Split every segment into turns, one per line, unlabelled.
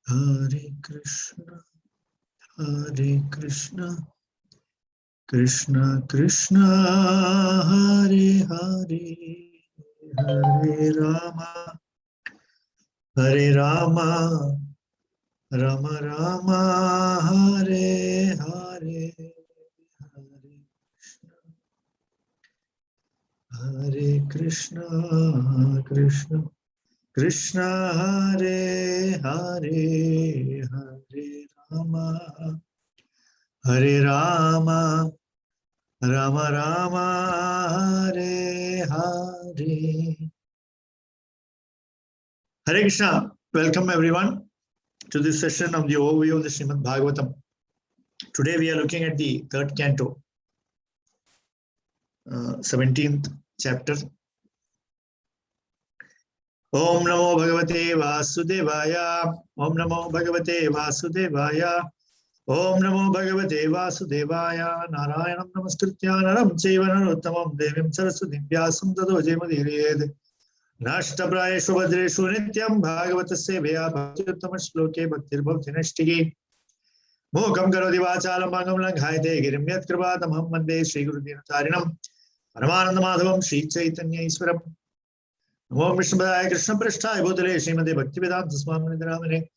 Hare Krishna, Hare Krishna, Krishna Krishna, Hare Hare, Hare Rama, Hare Rama, Rama Rama, Hare Hare, Hare Krishna, Krishna Krishna, Hare Hare, Hare Rama, Hare Rama, Rama Rama, Hare Hare. Hare Krishna. Welcome everyone to this session of the overview of the Srimad Bhagavatam. Today we are looking at the third canto, 17th chapter. Om Namo Bhagavate Vasudevaya. Om Namo Bhagavate Vasudevaya. Om Namo Bhagavate Vasudevaya. Narayanam Namaskritya Naram Chaiva Narottamam Devim Saraswatim Vyasam Tato Jayamadiriyed. Nashtaprayeshu Bhadreshu Nityam Bhagavatasya Veya Bhaktiuttama Shloke Bhaktir Bhakti Nashtiki Mokam Karoti Vachalam Bhagam Langhayate Girim Yat Kripatam Ham Vande Sri.Govardhana Charinam Paramananda Madhavam Sri Chaitanya Iswaram Namo Vishnupadaya Krishna Prasthaya Bhutale Srimate Bhaktivedanta Swamini Dhamane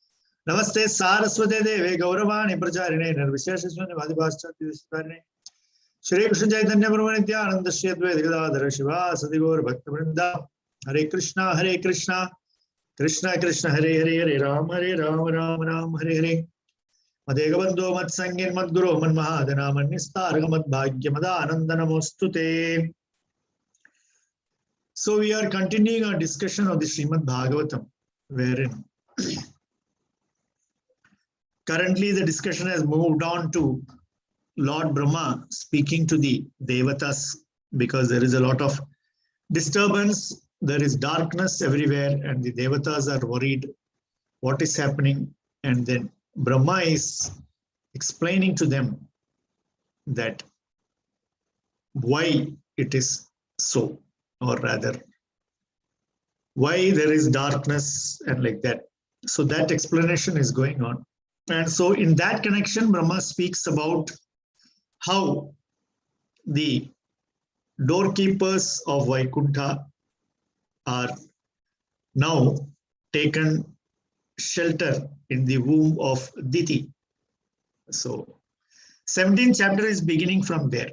Namaste Saraswate Deve Gauravani Pracharine Nirvisheshaswani Vadibhaschati Vistarine Shri Krishna Chaitanya Prabhu Nityananda Shri Advaita Gadadhara Shiva Sadi Gaur Bhakta Vrinda Hare Krishna, Krishna Krishna, Hare Hare, Hare Ram, Ram Ram, Hare Hare. Madhegabandho Mat Sangin Mat Guru Man Mahadana Man Nistarga Mat Bhagya Madanandanamostute. So we are continuing our discussion of the Srimad Bhagavatam, wherein currently the discussion has moved on to Lord Brahma speaking to the Devatas, because there is a lot of disturbance. There is darkness everywhere and the Devatas are worried what is happening. And then Brahma is explaining to them that why it is so, or rather, why there is darkness and like that. So that explanation is going on. And so in that connection, Brahma speaks about how the doorkeepers of Vaikuntha are now taken shelter in the womb of Diti. So 17th chapter is beginning from there.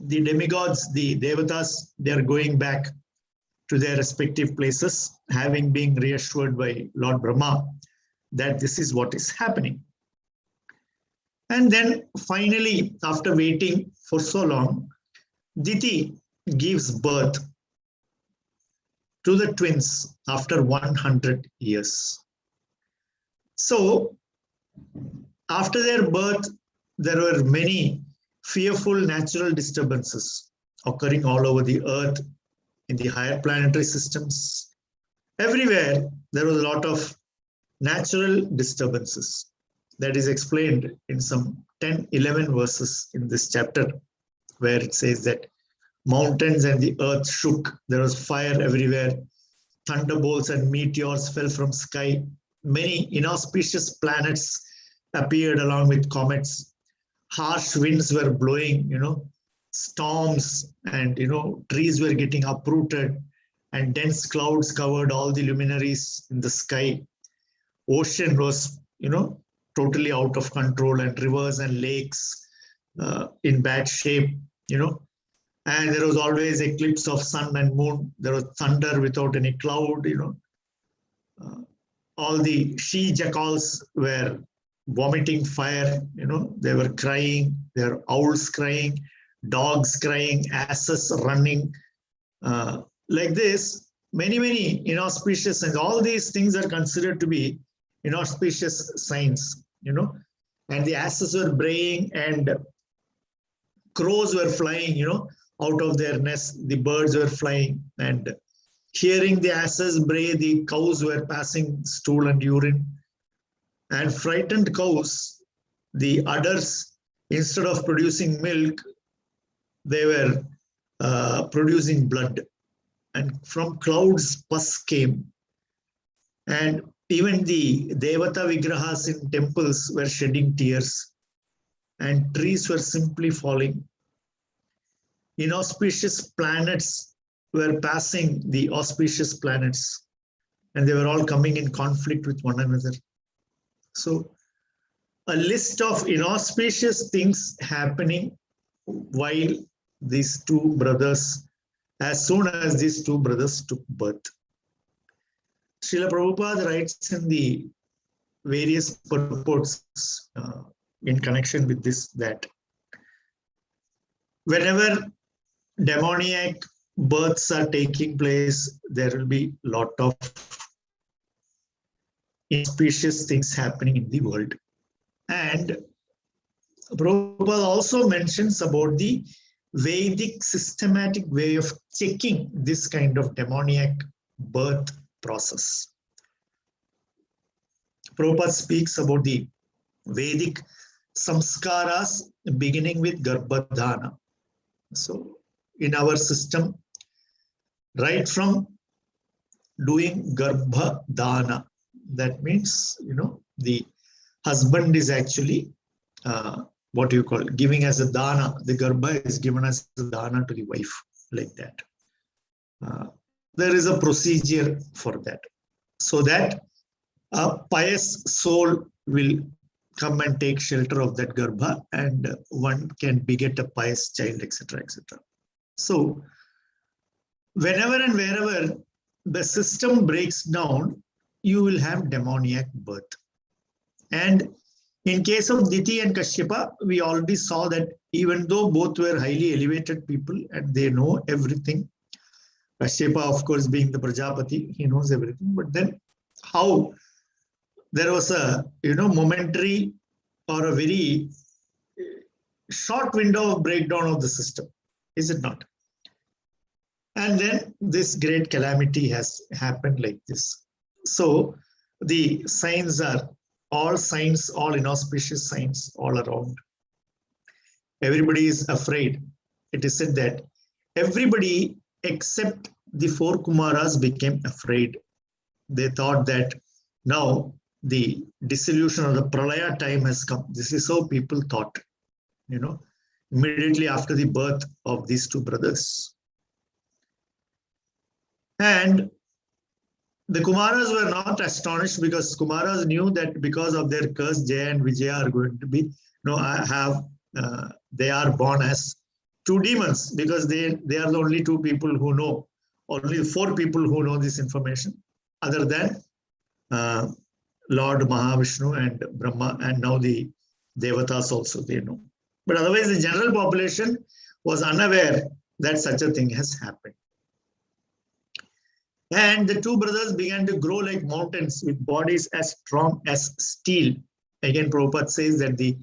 The demigods, the Devatas, they are going back to their respective places, having been reassured by Lord Brahma that this is what is happening. And then finally, after waiting for so long, Diti gives birth to the twins after 100 years. So after their birth, there were many fearful natural disturbances occurring all over the earth, in the higher planetary systems. Everywhere there was a lot of natural disturbances. That is explained in some 10-11 verses in this chapter, where it says that mountains and the earth shook. There was fire everywhere. Thunderbolts and meteors fell from sky. Many inauspicious planets appeared along with comets. Harsh winds were blowing, storms, and, trees were getting uprooted, and dense clouds covered all the luminaries in the sky. Ocean was, totally out of control, and rivers and lakes in bad shape, And there was always eclipse of sun and moon. There was thunder without any cloud, All the she-jackals were vomiting fire, They were crying. There were owls crying, dogs crying, asses running. Like this, many inauspicious signs. All these things are considered to be inauspicious signs, And the asses were braying and crows were flying, out of their nests. The birds were flying, and hearing the asses bray, the cows were passing stool and urine. And frightened cows, the udders, instead of producing milk, they were producing blood. And from clouds, pus came. And Even the Devata Vigrahas in temples were shedding tears, and trees were simply falling. Inauspicious planets were passing the auspicious planets, and they were all coming in conflict with one another. So a list of inauspicious things happening while these two brothers, as soon as these two brothers took birth. Srila Prabhupada writes in the various purports in connection with this that whenever demoniac births are taking place, there will be a lot of inauspicious things happening in the world. And Prabhupada also mentions about the Vedic systematic way of checking this kind of demoniac birth process. Prabhupada speaks about the Vedic samskaras beginning with Garbhadhana. So in our system, right from doing Garbhadhana, that means, the husband is actually what you call giving as a dana. The Garbha is given as a dana to the wife, like that. There is a procedure for that, so that a pious soul will come and take shelter of that Garbha, and one can beget a pious child, etc., etc. So whenever and wherever the system breaks down, you will have demoniac birth. And in case of Diti and Kashyapa, we already saw that even though both were highly elevated people and they know everything, Kashyapa, of course, being the Prajapati, he knows everything. But then how there was a momentary or a very short window of breakdown of the system, is it not? And then this great calamity has happened like this. So the signs are all signs, all inauspicious signs all around. Everybody is afraid. It is said that everybody except the four Kumaras became afraid. They thought that now the dissolution of the Pralaya time has come. This is how people thought, immediately after the birth of these two brothers. And the Kumaras were not astonished, because Kumaras knew that because of their curse, Jaya and Vijaya are going to be, they are born as two demons, because they are the only two people who know, only four people who know this information, other than Lord Mahavishnu and Brahma, and now the Devatas also they know. But otherwise, the general population was unaware that such a thing has happened. And the two brothers began to grow like mountains with bodies as strong as steel. Again, Prabhupada says that the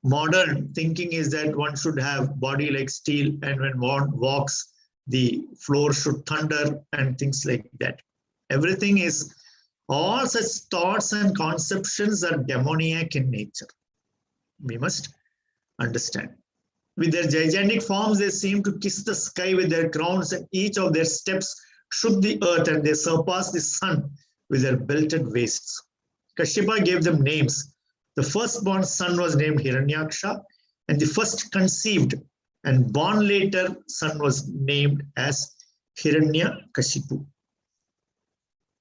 modern thinking is that one should have body like steel, and when one walks, the floor should thunder and things like that. Everything is, all such thoughts and conceptions are demoniac in nature. We must understand. With their gigantic forms, they seem to kiss the sky with their crowns, and each of their steps shook the earth, and they surpassed the sun with their belted waists. Kashyapa gave them names. The firstborn son was named Hiranyaksha, and the first conceived and born later son was named as Hiranyakashipu.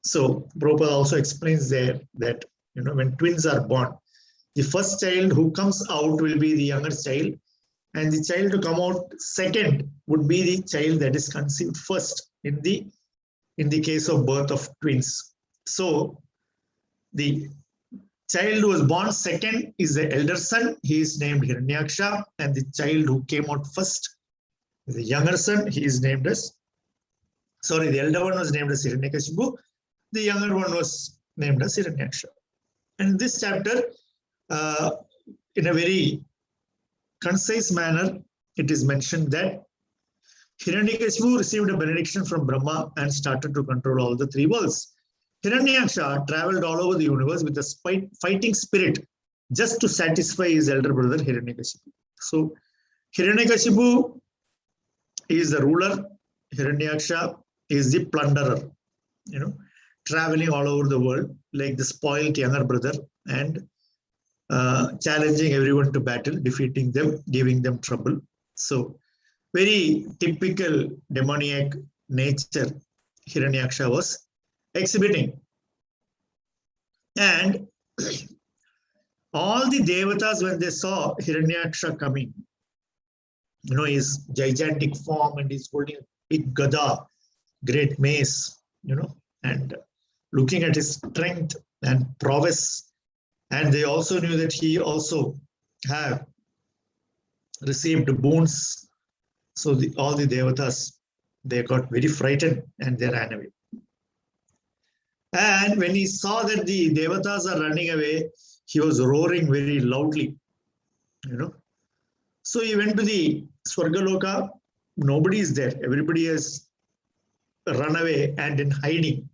So Prabhupada also explains there that when twins are born, the first child who comes out will be the younger child, and the child to come out second would be the child that is conceived first in the case of birth of twins. So the child who was born second is the elder son. He is named Hiranyaksha, and the child who came out first is the younger son. He is named as, the elder one was named as Hiranyakashipu. The younger one was named as Hiranyaksha. And in this chapter, in a very concise manner, it is mentioned that Hiranyakashipu received a benediction from Brahma and started to control all the three worlds. Hiranyaksha traveled all over the universe with a fighting spirit just to satisfy his elder brother Hiranyakashipu. So Hiranyakashipu is the ruler, Hiranyaksha is the plunderer, traveling all over the world. like the spoiled younger brother and challenging everyone to battle, defeating them, giving them trouble. So very typical demoniac nature Hiranyaksha was exhibiting. And all the Devatas, when they saw Hiranyaksha coming, his gigantic form, and he's holding a big gada, great mace, and looking at his strength and prowess. And they also knew that he also have received boons. So all the Devatas, they got very frightened and they ran away. And when he saw that the Devatas are running away, he was roaring very loudly, So he went to the Swargaloka. Nobody is there. Everybody has run away and in hiding.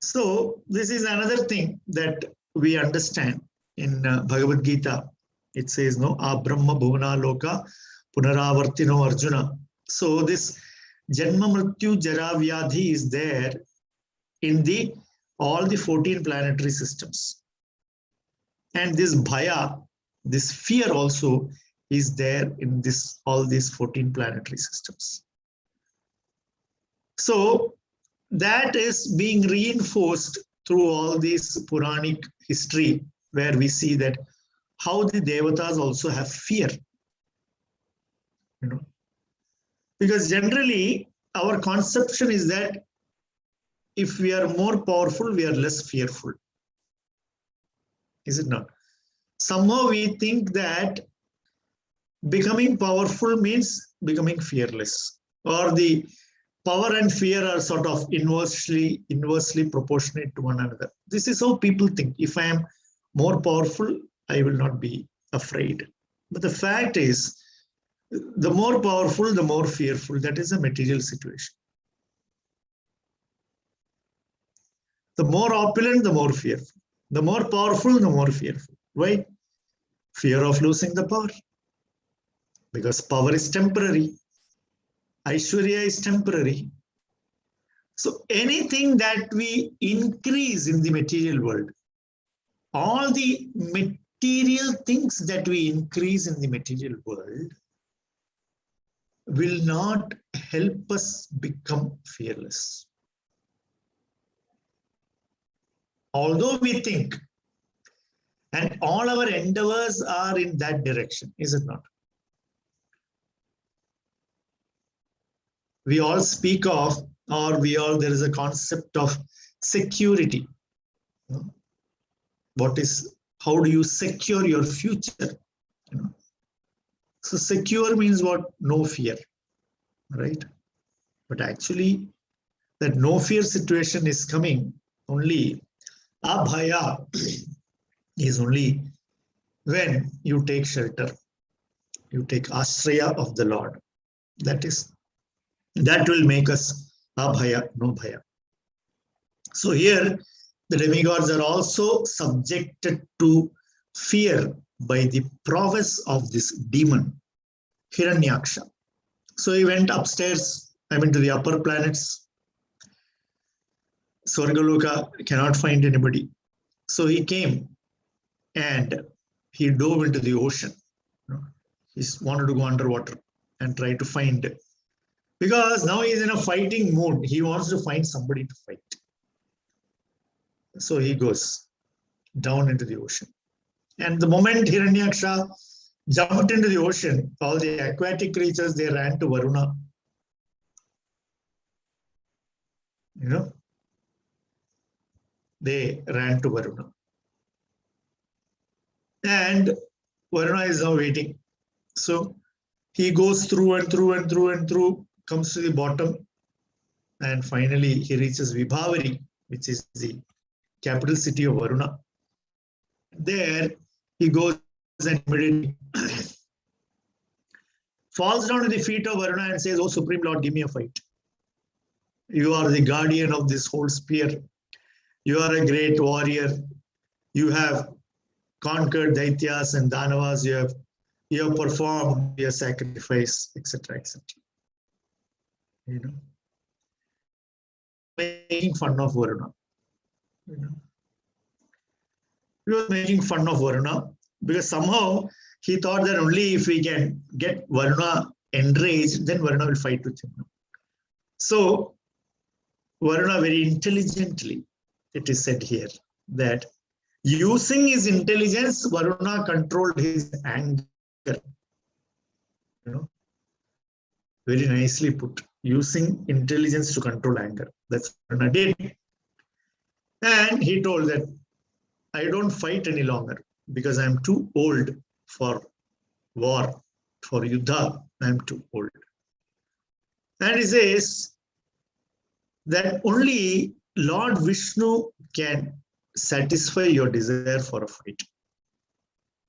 So this is another thing that we understand in Bhagavad Gita. It says, no, Brahma Bhuvana Loka Punaravartino Arjuna. So this Janma Mrityu Jara Vyadhi is there in all the 14 planetary systems. And this bhaya, this fear also is there in all these 14 planetary systems. So that is being reinforced through all this Puranic history, where we see that how the Devatas also have fear. Because generally our conception is that if we are more powerful, we are less fearful. Is it not? Somehow we think that becoming powerful means becoming fearless, or the power and fear are sort of inversely proportionate to one another. This is how people think. If I am more powerful, I will not be afraid. But the fact is, the more powerful, the more fearful. That is a material situation. The more opulent, the more fearful. The more powerful, the more fearful. Why? Fear of losing the power. Because power is temporary. Aishwarya is temporary. So anything that we increase in the material world, all the material things that we increase in the material world will not help us become fearless. Although we think, and all our endeavors are in that direction, is it not? We all speak of, there is a concept of security. How do you secure your future? So secure means what? No fear, right? But actually, that no fear situation is coming only. Abhaya is only when you take shelter, you take ashraya of the Lord. That will make us abhaya, no bhaya. So here, the demigods are also subjected to fear by the prowess of this demon, Hiranyaksha. So he went upstairs, to the upper planets. Swargaloka cannot find anybody. So he came and he dove into the ocean. He wanted to go underwater and try to find, because now he's in a fighting mood. He wants to find somebody to fight. So he goes down into the ocean. And the moment Hiranyaksha jumped into the ocean, all the aquatic creatures, they ran to Varuna. They ran to Varuna. And Varuna is now waiting. So he goes through and through and through and through, comes to the bottom, and finally he reaches Vibhavari, which is the capital city of Varuna. There he goes and immediately falls down to the feet of Varuna and says, "Oh Supreme Lord, give me a fight. You are the guardian of this whole sphere. You are a great warrior. You have conquered Daityas and Danavas. You have performed your sacrifice, etc., etc." Making fun of Varuna. You know. He was making fun of Varuna because somehow he thought that only if we can get Varuna enraged, then Varuna will fight with him. So Varuna very intelligently, it is said here, that using his intelligence, Varuna controlled his anger. You know, very nicely put. Using intelligence to control anger. That's what Varuna did. And he told that I don't fight any longer because I'm too old for war, for yuddha. I'm too old. And he says that only Lord Vishnu can satisfy your desire for a fight.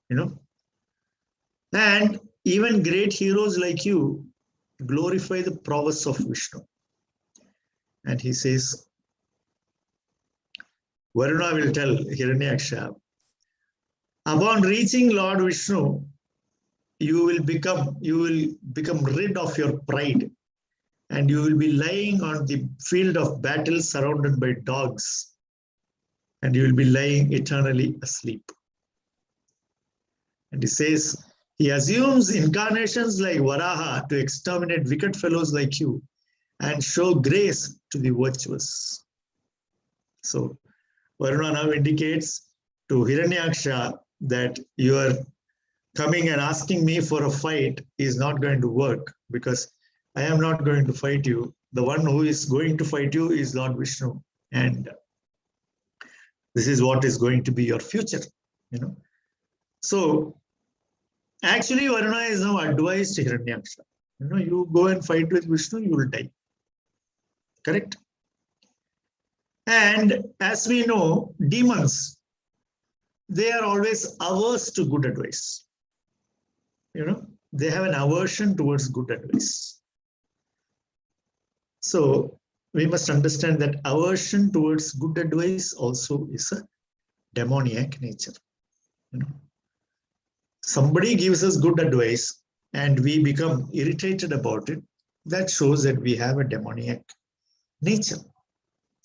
You know, and even great heroes like you glorify the prowess of Vishnu. And he says, Varuna will tell Hiranyaksha, upon reaching Lord Vishnu, you will become rid of your pride, and you will be lying on the field of battle surrounded by dogs, and you will be lying eternally asleep. And he says, he assumes incarnations like Varaha to exterminate wicked fellows like you and show grace to the virtuous. So Varuna now indicates to Hiranyaksha that your coming and asking me for a fight is not going to work, because I am not going to fight you. The one who is going to fight you is Lord Vishnu, and this is what is going to be your future. You know, so actually Varuna is now advised to Hiranyaksha. You know, you go and fight with Vishnu, you will die. Correct? And as we know, demons, they are always averse to good advice. You know, they have an aversion towards good advice. So we must understand that aversion towards good advice also is a demoniac nature. You know, somebody gives us good advice and we become irritated about it. That shows that we have a demoniac nature.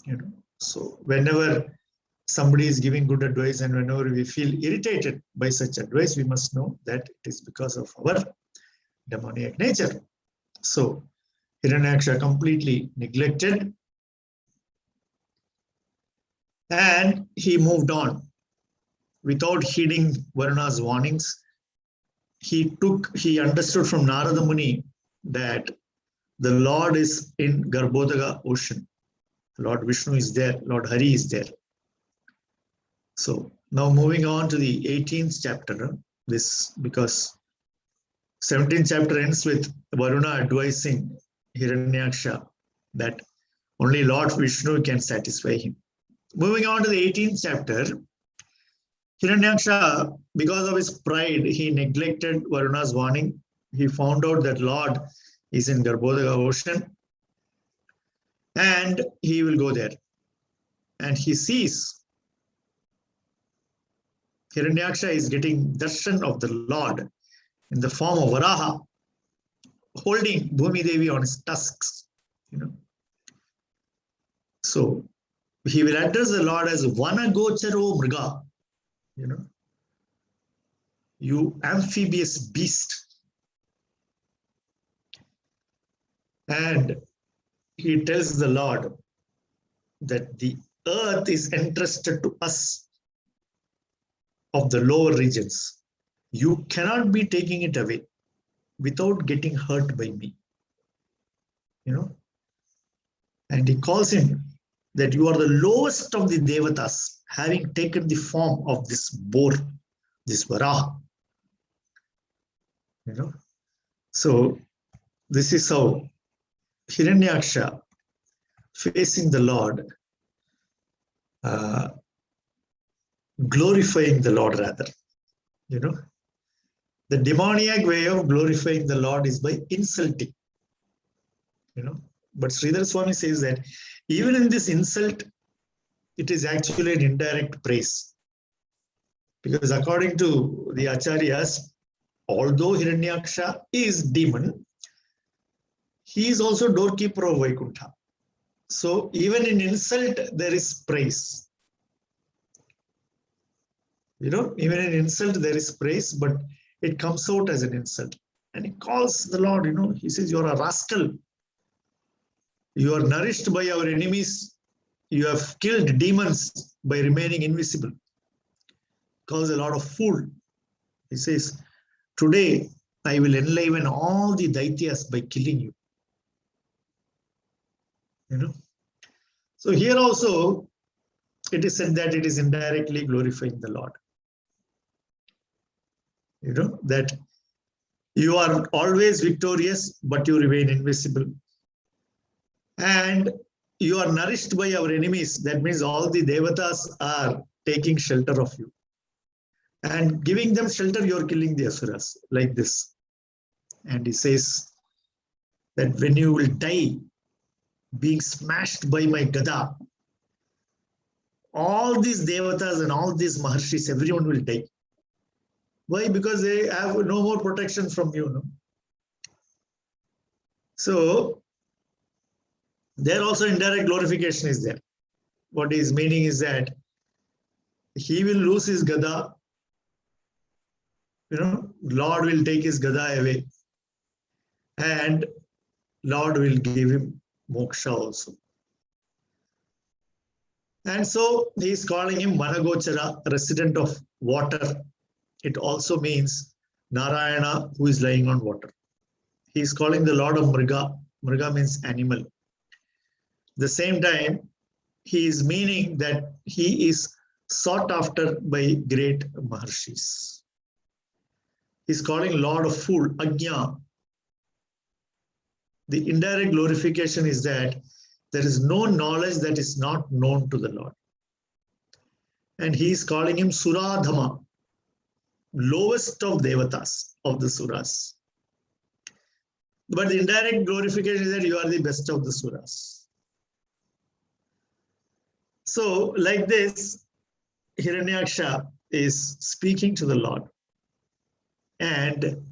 You know, so whenever somebody is giving good advice and whenever we feel irritated by such advice, we must know that it is because of our demoniac nature. So Hiranyaksha completely neglected, and he moved on without heeding Varuna's warnings. He understood from Narada Muni that the Lord is in Garbhodaka ocean. Lord Vishnu is there, Lord Hari is there. So now moving on to the 18th chapter, this, because 17th chapter ends with Varuna advising Hiranyaksha that only Lord Vishnu can satisfy him. Moving on to the 18th chapter, Hiranyaksha, because of his pride, he neglected Varuna's warning. He found out that Lord is in Garbhodaka ocean and he will go there. And he sees Hiranyaksha is getting darshan of the Lord in the form of Varaha, holding Bhumi Devi on his tusks. You know, so he will address the Lord as Vanagocharo Mriga. You know, you amphibious beast. And he tells the Lord that the earth is entrusted to us of the lower regions. You cannot be taking it away without getting hurt by me. You know, and he calls him that you are the lowest of the Devatas, having taken the form of this boar, this Varaha. You know, so this is how Hiranyaksha, facing the Lord, glorifying the Lord rather. You know, the demoniac way of glorifying the Lord is by insulting. You know, but Sridhar Swami says that even in this insult, it is actually an indirect praise. Because according to the Acharyas, although Hiranyaksha is demon, he is also doorkeeper of Vaikuntha. So even in insult, there is praise. Even in insult, there is praise, but it comes out as an insult. And he calls the Lord, he says, you're a rascal. You are nourished by our enemies. You have killed demons by remaining invisible. Calls a lot of fool. He says, today I will enliven all the Daityas by killing you. So here also, it is said that it is indirectly glorifying the Lord. That you are always victorious, but you remain invisible. And you are nourished by our enemies. That means all the Devatas are taking shelter of you. And giving them shelter, you are killing the Asuras, like this. And he says that when you will die, being smashed by my Gada, all these Devatas and all these Maharshis, everyone will die. Why? Because they have no more protection from you. No? So, there also indirect glorification is there. What is meaning is that he will lose his Gada. Lord will take his Gada away. And Lord will give him moksha also. And so he is calling him Managochara, resident of water. It also means Narayana, who is lying on water. He is calling the Lord of Mriga. Mriga means animal. The same time, he is meaning that he is sought after by great Maharshis. He is calling Lord of Fool, Ajna. The indirect glorification is that there is no knowledge that is not known to the Lord. And he is calling him Suradhama, lowest of Devatas, of the Suras. But the indirect glorification is that you are the best of the Suras. So, like this, Hiranyaksha is speaking to the Lord. And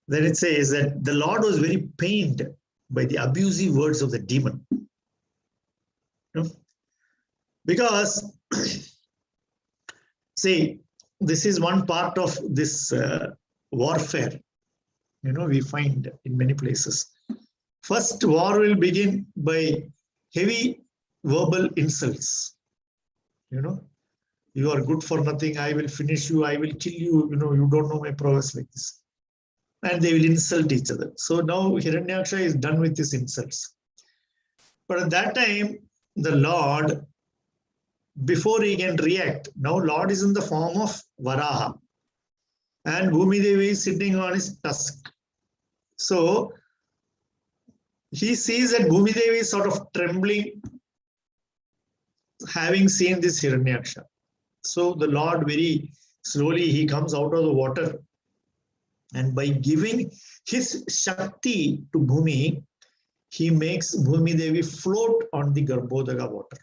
then it says that the Lord was very pained by the abusive words of the demon. Because, see, this is one part of this warfare, we find in many places. First, war will begin by heavy verbal insults. You are good for nothing, I will finish you, I will kill you, you don't know my prowess, like this. And they will insult each other. So now Hiranyaksha is done with his insults. But at that time, the Lord, before he can react, now Lord is in the form of Varaha. And Bhumi Devi is sitting on his tusk. So he sees that Bhumi Devi is sort of trembling, having seen this Hiranyaksha. So the Lord very slowly, he comes out of the water. And by giving his Shakti to Bhumi, he makes Bhumi Devi float on the Garbhodaga water.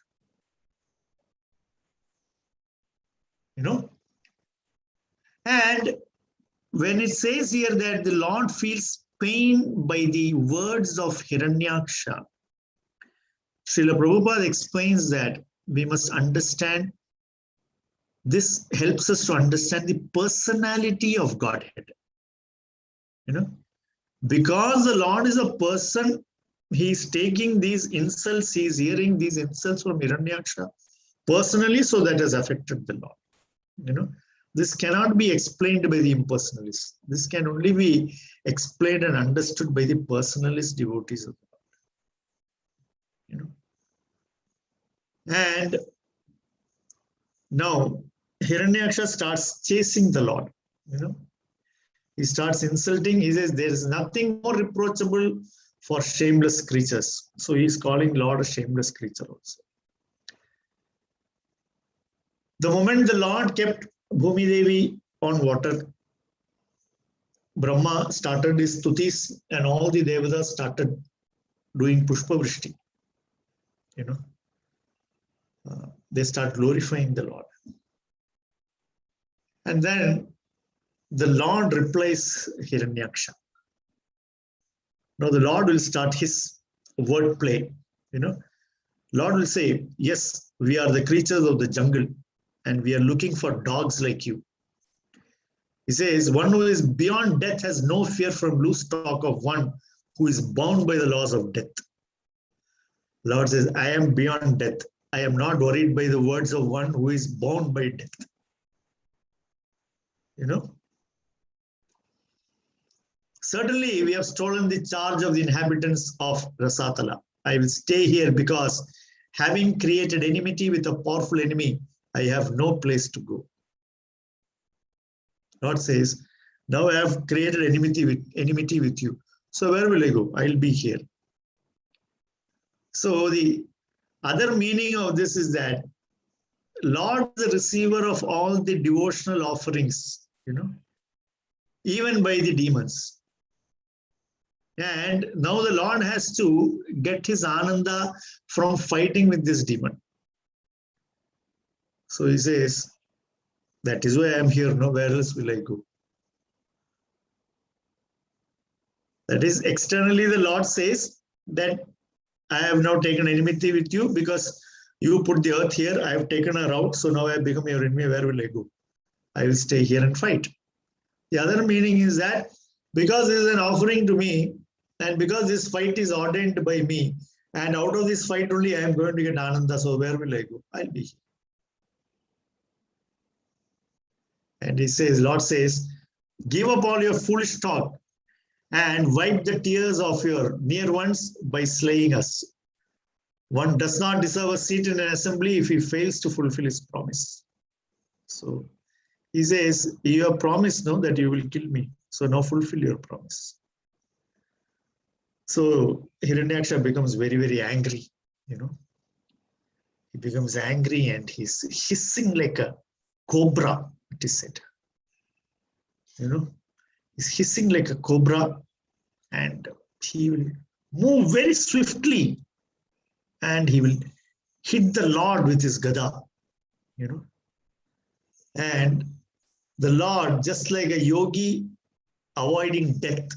And when it says here that the Lord feels pain by the words of Hiranyaksha, Srila Prabhupada explains that we must understand, this helps us to understand the personality of Godhead. Because the Lord is a person, he is taking these insults, he is hearing these insults from Hiranyaksha personally, so that has affected the Lord. This cannot be explained by the impersonalists. This can only be explained and understood by the personalist devotees of the Lord. And now Hiranyaksha starts chasing the Lord. He starts insulting. He says, there is nothing more reproachable for shameless creatures. So he is calling Lord a shameless creature also. The moment the Lord kept Bhumi Devi on water, Brahma started his stutis and all the Devatas started doing Pushpa Vrishti. They start glorifying the Lord. And then the Lord replies Hiranyaksha. Now the Lord will start his wordplay. Lord will say, yes, we are the creatures of the jungle and we are looking for dogs like you. He says, one who is beyond death has no fear from loose talk of one who is bound by the laws of death. Lord says, I am beyond death. I am not worried by the words of one who is bound by death. You know? Certainly, we have stolen the charge of the inhabitants of Rasatala. I will stay here because having created enmity with a powerful enemy, I have no place to go. Lord says, now I have created enmity with you. So where will I go? I'll be here. So the other meaning of this is that Lord is the receiver of all the devotional offerings, you know, even by the demons. And now the Lord has to get his ananda from fighting with this demon. So he says, that is why I am here. No, where else will I go? That is, externally the Lord says that I have now taken enmity with you because you put the earth here. I have taken her out. So now I have become your enemy. Where will I go? I will stay here and fight. The other meaning is that because this is an offering to me, and because this fight is ordained by me, and out of this fight only I am going to get ananda, so where will I go? I'll be here. And he says, Lord says, give up all your foolish talk and wipe the tears of your near ones by slaying us. One does not deserve a seat in an assembly if he fails to fulfill his promise. So he says, you have promised, no, that you will kill me. So now fulfill your promise. So Hiranyaksha becomes very, very angry, you know. He becomes angry and he's hissing like a cobra, it is said. You know, he's hissing like a cobra and he will move very swiftly and he will hit the Lord with his gada, you know. And the Lord, just like a yogi avoiding death,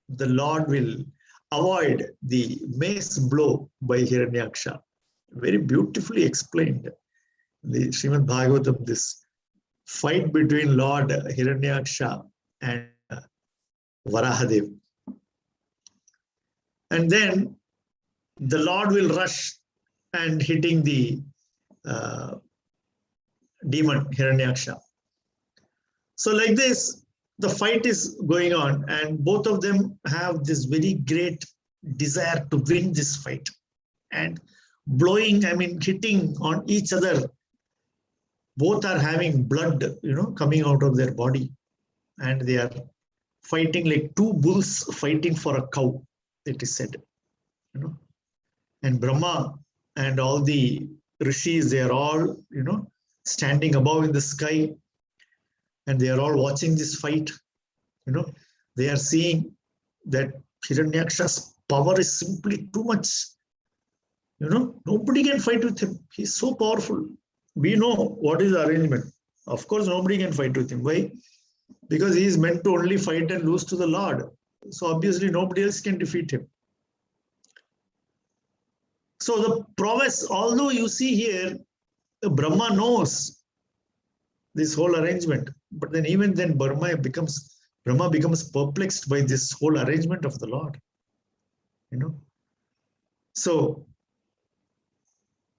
the Lord will avoid the mace blow by Hiranyaksha. Very beautifully explained. The Srimad Bhagavatam, this fight between Lord Hiranyaksha and Varahadev. And then the Lord will rush and hitting the demon Hiranyaksha. So like this, the fight is going on and both of them have this very great desire to win this fight and blowing, I mean, hitting on each other. Both are having blood, you know, coming out of their body and they are fighting like two bulls fighting for a cow, it is said, you know. And Brahma and all the rishis, they are all, you know, standing above in the sky and they are all watching this fight. You know, they are seeing that Hiranyaksha's power is simply too much. You know, nobody can fight with him. He's so powerful. We know what is the arrangement. Of course, nobody can fight with him. Why? Because he is meant to only fight and lose to the Lord. So obviously nobody else can defeat him. So the prowess, although you see here, Brahma knows this whole arrangement, but then even then Brahma becomes perplexed by this whole arrangement of the Lord. You know. So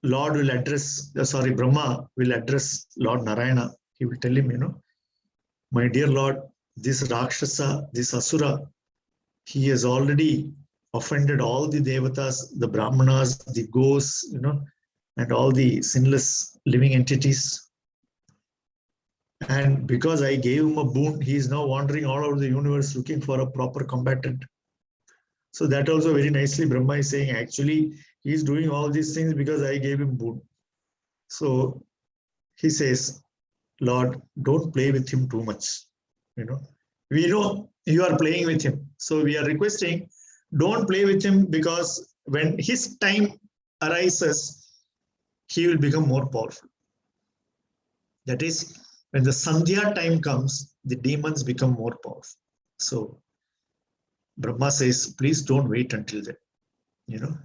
Lord will address, Brahma will address Lord Narayana. He will tell him, you know, my dear Lord, this Rakshasa, this Asura, he has already offended all the Devatas, the Brahmanas, the ghosts, you know, and all the sinless living entities. And because I gave him a boon, he is now wandering all over the universe looking for a proper combatant. So that also very nicely Brahma is saying, actually, he is doing all these things because I gave him boon. So he says, Lord, don't play with him too much. You know, we know you are playing with him. So we are requesting, don't play with him because when his time arises, he will become more powerful. That is, when the Sandhya time comes, the demons become more powerful. So Brahma says, please don't wait until then, you know.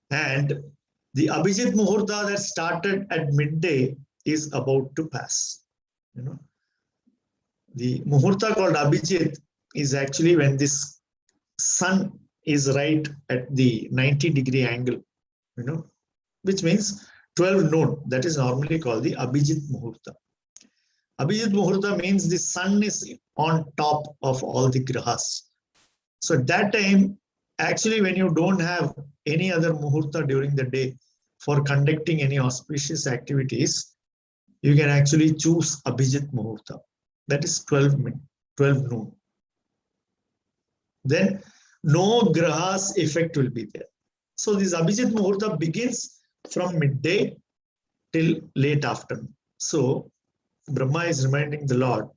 And the Abhijit Muhurta that started at midday is about to pass. The muhurta called Abhijit is actually when this sun is right at the 90-degree angle, which means 12 noon. That is normally called the Abhijit Muhurta. Abhijit Muhurta means the sun is on top of all the grahas. So at that time, actually, when you don't have any other Muhurta during the day for conducting any auspicious activities, you can actually choose Abhijit Muhurta. That is 12 noon. Then no grahas effect will be there. So this Abhijit Muhurta begins from midday till late afternoon. So Brahma is reminding the Lord,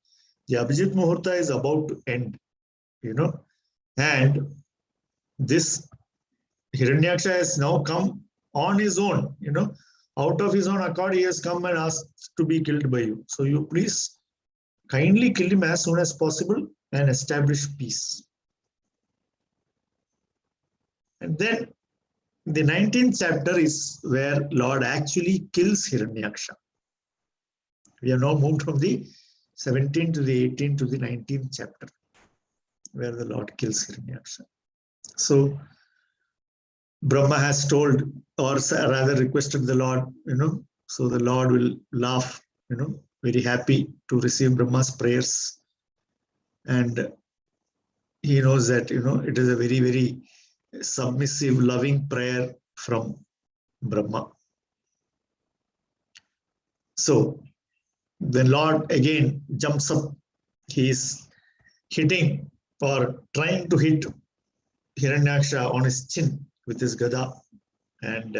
the Abhijit Muhurta is about to end, and this Hiranyaksha has now come on his own, out of his own accord, he has come and asked to be killed by you. So you please kindly kill him as soon as possible and establish peace. And then the 19th chapter is where Lord actually kills Hiranyaksha. We have now moved from the 17th to the 18th to the 19th chapter, where the Lord kills Hiranyaksha. So Brahma has told, or rather requested the Lord, so the Lord will laugh, very happy to receive Brahma's prayers. And he knows that, it is a very, very submissive, loving prayer from Brahma. So the Lord again jumps up. He is hitting or trying to hit Hiranyaksha on his chin with his gada. And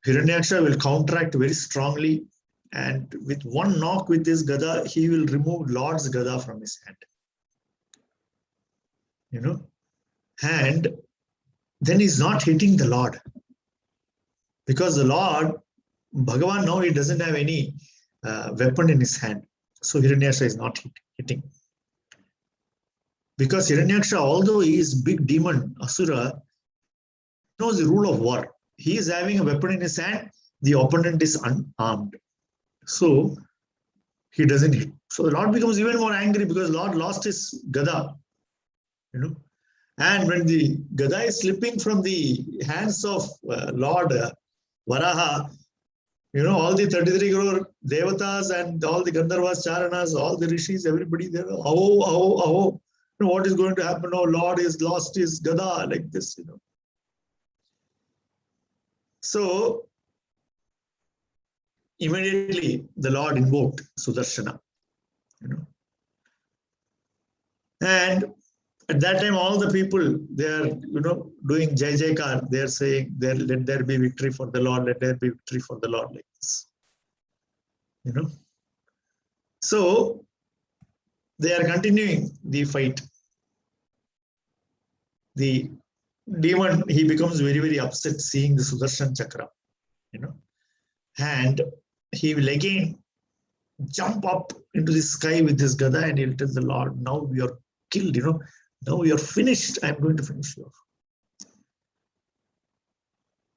Hiranyaksha will counteract very strongly. And with one knock with his gada, he will remove Lord's gada from his hand. And then he's not hitting the Lord. Because the Lord, Bhagavan, now he doesn't have any weapon in his hand. So Hiranyaksha is not hitting. Because Hiranyaksha, although he is big demon, Asura, knows the rule of war. He is having a weapon in his hand, the opponent is unarmed. So he doesn't hit. So the Lord becomes even more angry because Lord lost his gada. And when the gada is slipping from the hands of Lord Varaha, all the 33 crore Devatas and all the Gandharvas, Charanas, all the Rishis, everybody there, aho. What is going to happen? Oh, Lord has lost his gada, like this, So immediately the Lord invoked Sudarshana, And at that time, all the people, they are, doing Jai Jaikar. They are saying, let there be victory for the Lord, let there be victory for the Lord, like this. So they are continuing the fight. The demon, he becomes very, very upset seeing the Sudarshan Chakra, and he will again jump up into the sky with his gada and he'll tell the Lord, now we are killed, now you are finished. I'm going to finish you off.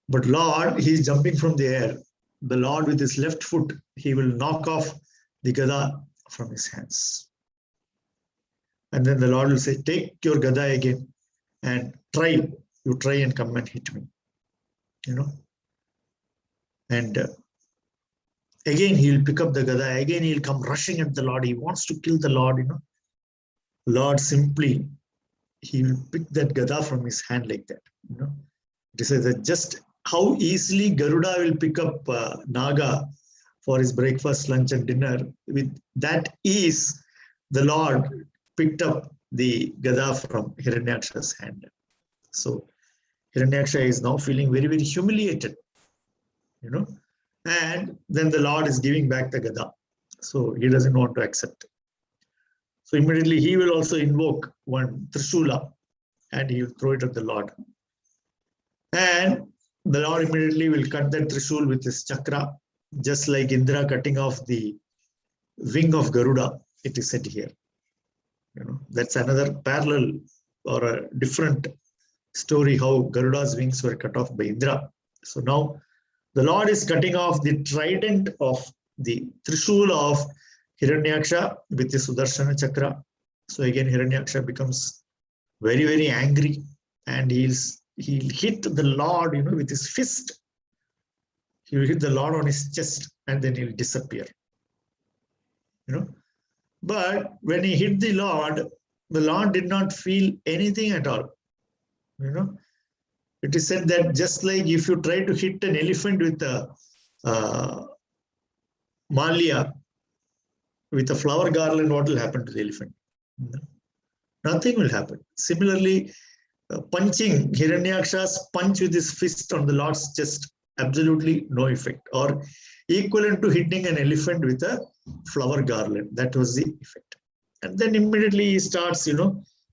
But Lord, he is jumping from the air. The Lord with his left foot, he will knock off the gada from his hands. And then the Lord will say, take your gada again and try and come and hit me. And again, he will pick up the gada. Again, he will come rushing at the Lord. He wants to kill the Lord, Lord simply, he will pick that gada from his hand like that. It is that just how easily Garuda will pick up Naga for his breakfast, lunch, and dinner. With that ease, the Lord picked up the gada from Hiranyaksha's hand. So Hiranyaksha is now feeling very, very humiliated, and then the Lord is giving back the gada. So he doesn't want to accept it. So immediately he will also invoke one Trishula and he will throw it at the Lord. And the Lord immediately will cut that Trishul with his chakra, just like Indra cutting off the wing of Garuda, it is said here. That's another parallel or a different story how Garuda's wings were cut off by Indra. So now The Lord is cutting off the trident of the Trishul of Hiranyaksha with the Sudarshana Chakra. So again, Hiranyaksha becomes very, very angry, and he'll hit the Lord, with his fist. He will hit the Lord on his chest, and then he'll disappear. But when he hit the Lord did not feel anything at all. It is said that just like if you try to hit an elephant with a malia, with a flower garland, what will happen to the elephant? Nothing will happen. Similarly, punching, Hiranyaksha's punch with his fist on the Lord's chest, absolutely no effect. Or equivalent to hitting an elephant with a flower garland. That was the effect. And then immediately he starts,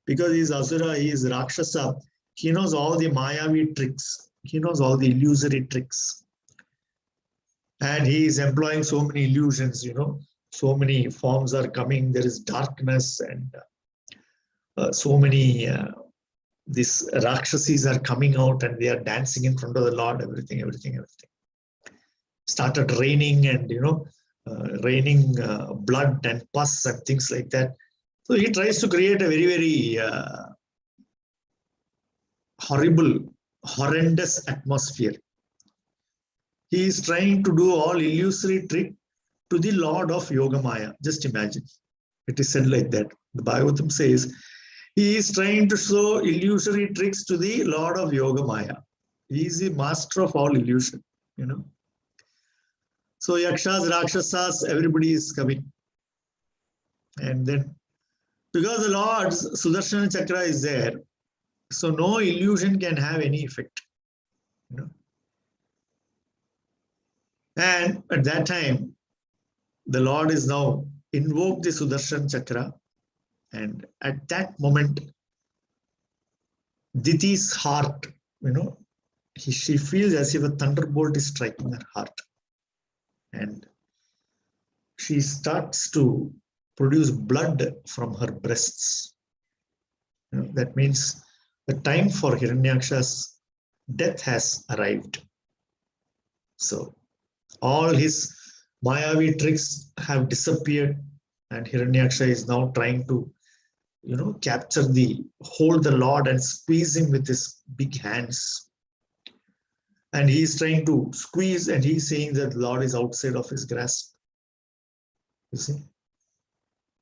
because he's Asura, he is Rakshasa, he knows all the Mayavi tricks. He knows all the illusory tricks. And he is employing so many illusions, so many forms are coming. There is darkness, and so many these Rakshasis are coming out, and they are dancing in front of the Lord, everything. Started raining, and raining blood and pus and things like that. So he tries to create a very, very horrendous atmosphere. He is trying to do all illusory trick to the Lord of Yogamaya. Just imagine. It is said like that. The Bhagavatam says, he is trying to show illusory tricks to the Lord of Yogamaya. He is the master of all illusion, So Yakshas, Rakshasas, everybody is coming. And then, because the Lord's Sudarshana Chakra is there, so no illusion can have any effect. And at that time, the Lord is now invoked the Sudarshan Chakra. And at that moment, Diti's heart, she feels as if a thunderbolt is striking her heart. And she starts to produce blood from her breasts. That means the time for Hiranyaksha's death has arrived. So all his Mayavi tricks have disappeared, and Hiranyaksha is now trying to, hold the Lord and squeeze him with his big hands. And he is trying to squeeze, and he is saying that the Lord is outside of his grasp. You see?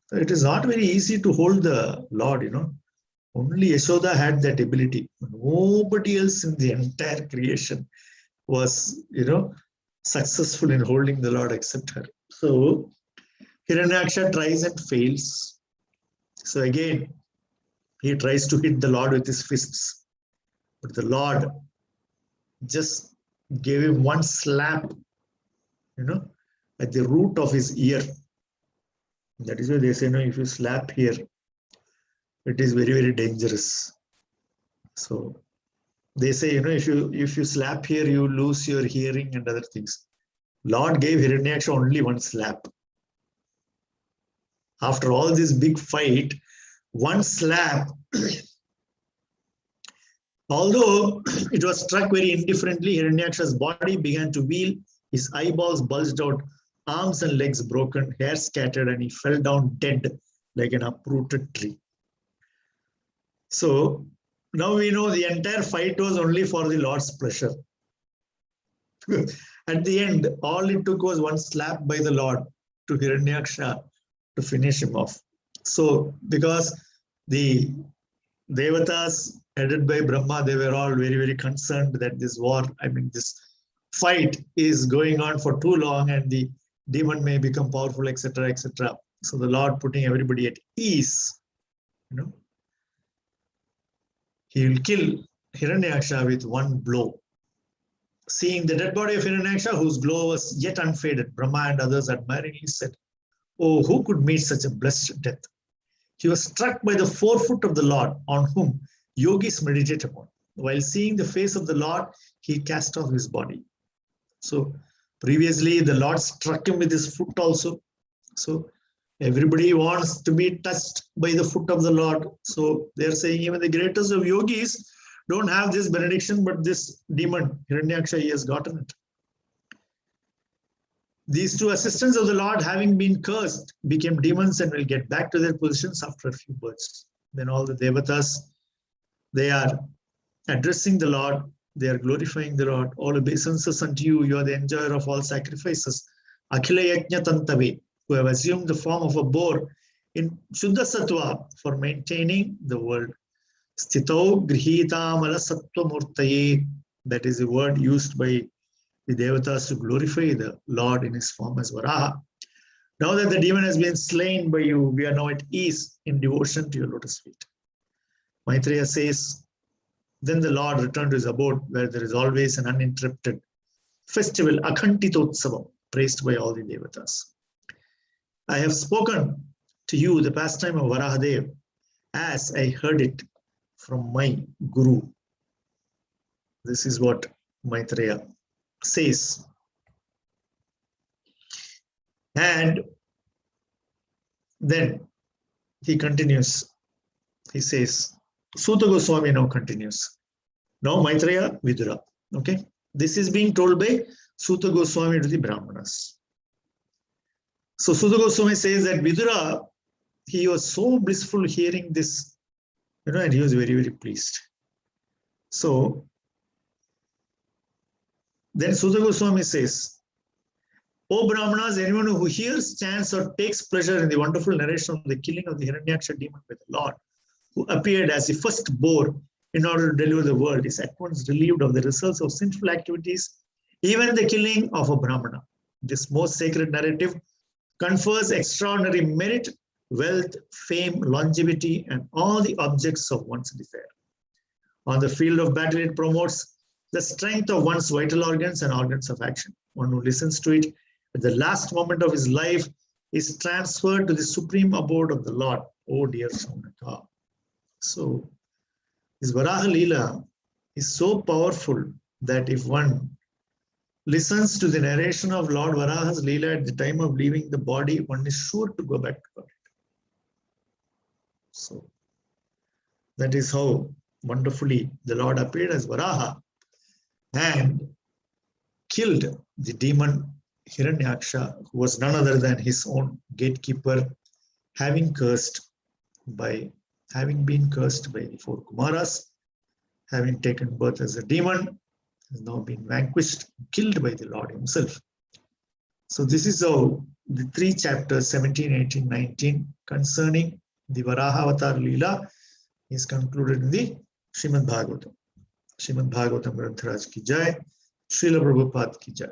So it is not very easy to hold the Lord, Only Yashoda had that ability. Nobody else in the entire creation was, successful in holding the Lord except her. So Hiranyaksha tries and fails. So again, he tries to hit the Lord with his fists. But the Lord just gave him one slap, at the root of his ear. That is why they say, if you slap here, it is very, very dangerous. So they say, if you slap here, you lose your hearing and other things. Lord gave Hiranyaksha only one slap. After all this big fight, one slap, although it was struck very indifferently, Hiranyaksha's body began to wheel, his eyeballs bulged out, arms and legs broken, hair scattered, and he fell down dead like an uprooted tree. So now we know the entire fight was only for the Lord's pleasure. At the end, all it took was one slap by the Lord to Hiranyaksha to finish him off. So because the Devatas headed by Brahma, they were all very, very concerned that this war, this fight is going on for too long and the demon may become powerful, etc., etc. So the Lord putting everybody at ease, he will kill Hiranyaksha with one blow. Seeing the dead body of Hiranyaksha, whose glow was yet unfaded, Brahma and others admiringly said, "Oh, who could meet such a blessed death?" He was struck by the forefoot of the Lord, on whom yogis meditate upon. While seeing the face of the Lord, he cast off his body. So previously, the Lord struck him with his foot also. So everybody wants to be touched by the foot of the Lord. So they're saying even the greatest of yogis don't have this benediction, but this demon, Hiranyaksha, he has gotten it. These two assistants of the Lord, having been cursed, became demons and will get back to their positions after a few births. Then all the Devatas, they are addressing the Lord, they are glorifying the Lord. All obeisances unto you, you are the enjoyer of all sacrifices. Akhila Yajna Tantave, who have assumed the form of a boar in Shuddha Sattva for maintaining the world. Sthito Grihitamala Sattva Murtaye, that is a word used by the Devatas to glorify the Lord in his form as Varaha. Now that the demon has been slain by you, we are now at ease in devotion to your lotus feet. Maitreya says, then the Lord returned to his abode where there is always an uninterrupted festival, Akhantitotsavam, praised by all the Devatas. I have spoken to you the pastime of Varahadev as I heard it from my Guru. This is what Maitreya says. And then he continues. He says, Suta Goswami now continues. Now Maitreya Vidura. Okay. This is being told by Suta Goswami to the Brahmanas. So Suta Goswami says that Vidura, he was so blissful hearing this, and he was very, very pleased. So then Suta Goswami says, O Brahmanas, anyone who hears, chants, or takes pleasure in the wonderful narration of the killing of the Hiranyaksha demon by the Lord, who appeared as the first boar in order to deliver the world, is at once relieved of the results of sinful activities, even the killing of a Brahmana. This most sacred narrative confers extraordinary merit, wealth, fame, longevity, and all the objects of one's desire. On the field of battle, it promotes the strength of one's vital organs and organs of action. One who listens to it at the last moment of his life is transferred to the supreme abode of the Lord. Oh dear Shaunaka. So, this Varaha Leela is so powerful that if one listens to the narration of Lord Varaha's Leela at the time of leaving the body, one is sure to go back to God. So, that is how wonderfully the Lord appeared as Varaha and killed the demon Hiranyaksha, who was none other than his own gatekeeper, having been cursed by the four Kumaras, having taken birth as a demon, has now been vanquished, killed by the Lord himself. So this is how the 3 chapters, 17, 18, 19, concerning the Varaha Avatar Leela is concluded in the Srimad Bhagavatam. Srimad Bhagavatam Granth Raj ki jai, Srila Prabhupada ki jai.